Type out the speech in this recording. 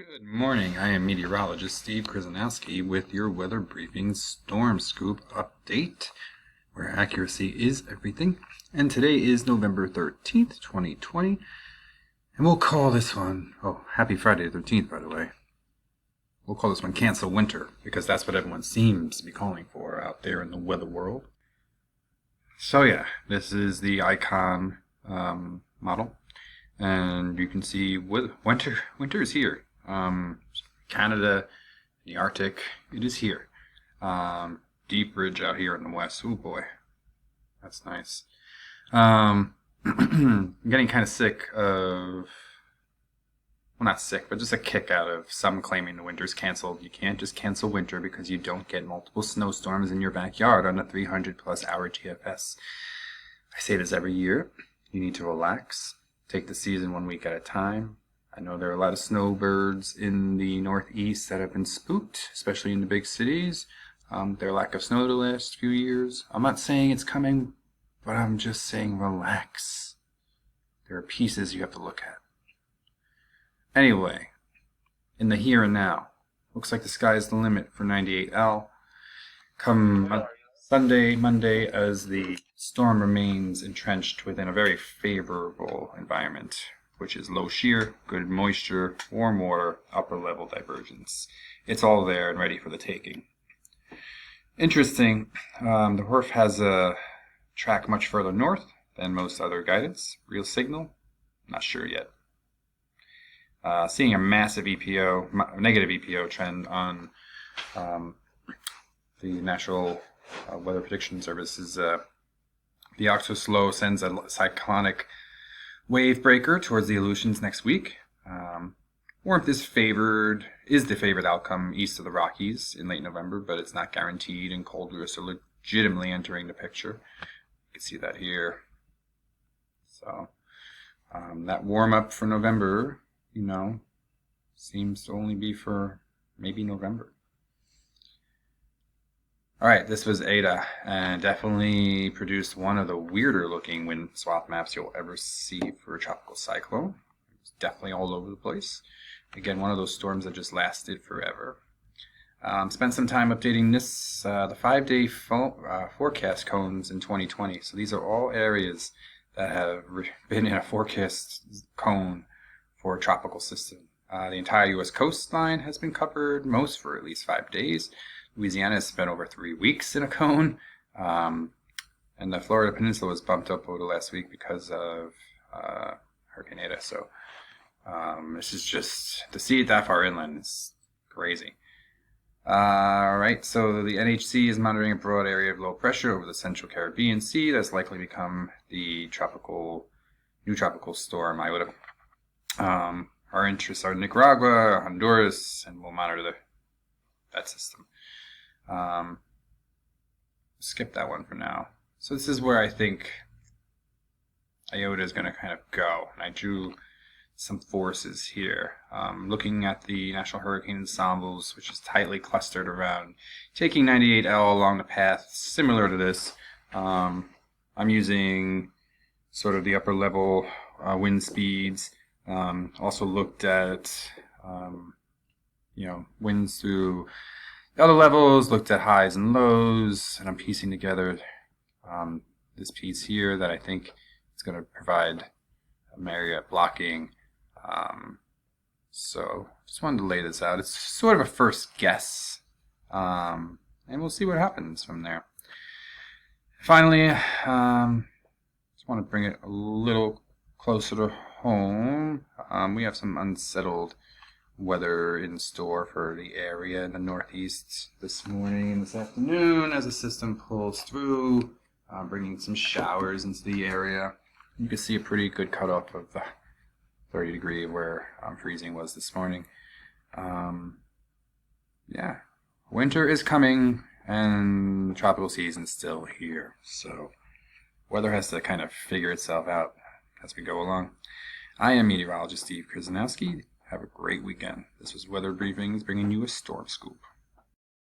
Good morning. I am meteorologist Steve Krasnowski with your weather briefing storm scoop update, where accuracy is everything. And today is November 13th, 2020. And we'll call this one, happy Friday the 13th, by the way. We'll call this one Cancel Winter, because that's what everyone seems to be calling for out there in the weather world. So yeah, this is the icon model. And you can see winter is here. Canada, the Arctic, it is here. Deep ridge out here in the west. Oh boy, that's nice. I'm getting kind of sick of, well, not sick, but just a kick out of some claiming the winter's canceled. You can't just cancel winter because you don't get multiple snowstorms in your backyard on a 300 plus hour GFS. I say this every year. You need to relax. Take the season 1 week at a time. I know there are a lot of snowbirds in the Northeast that have been spooked, especially in the big cities. Their lack of snow the last few years. I'm not saying it's coming, but I'm just saying relax. There are pieces you have to look at. Anyway, in the here and now, looks like the sky is the limit for 98L. Come Sunday, Monday, as the storm remains entrenched within a very favorable environment, which is low shear, good moisture, warm water, upper level divergence. It's all there and ready for the taking. Interesting, the HWRF has a track much further north than most other guidance. Real signal? Not sure yet. Seeing a massive negative EPO trend on the National Weather Prediction Service's the OXO-SLO sends a cyclonic wave breaker towards the Aleutians next week. Warmth is the favored outcome east of the Rockies in late November, but it's not guaranteed, and cold drifts are legitimately entering the picture. You can see that here. So that warm up for November, seems to only be for maybe November. Alright, this was Eta, and definitely produced one of the weirder looking wind swath maps you'll ever see for a tropical cyclone. It's definitely all over the place. Again, one of those storms that just lasted forever. Spent some time updating this, the 5-day forecast cones in 2020. So these are all areas that have been in a forecast cone for a tropical system. The entire U.S. coastline has been covered, most for at least 5 days. Louisiana has spent over 3 weeks in a cone, and the Florida Peninsula was bumped up over the last week because of Hurricane Eta. So this is just, to see it that far inland is crazy. Alright, so the NHC is monitoring a broad area of low pressure over the central Caribbean Sea that's likely to become the new tropical storm Iota. Our interests are Nicaragua, Honduras, and we'll monitor that system. Skip that one for now. So this is where I think Iota is going to kind of go. And I drew some forces here. Looking at the National Hurricane Ensembles, which is tightly clustered around taking 98L along the path similar to this. I'm using sort of the upper level wind speeds. Also looked at winds through the other levels, looked at highs and lows, and I'm piecing together this piece here that I think is going to provide a Marriott blocking. So just wanted to lay this out. It's sort of a first guess, and we'll see what happens from there. Finally, just want to bring it a little closer to home. We have some unsettled weather in store for the area in the Northeast this morning and this afternoon as the system pulls through, bringing some showers into the area. You can see a pretty good cutoff of the 30 degree where freezing was this morning. Yeah, winter is coming and the tropical season's still here, so weather has to kind of figure itself out as we go along. I am meteorologist Steve Krasnowski. Have a great weekend. This was Weather Briefings bringing you a storm scoop.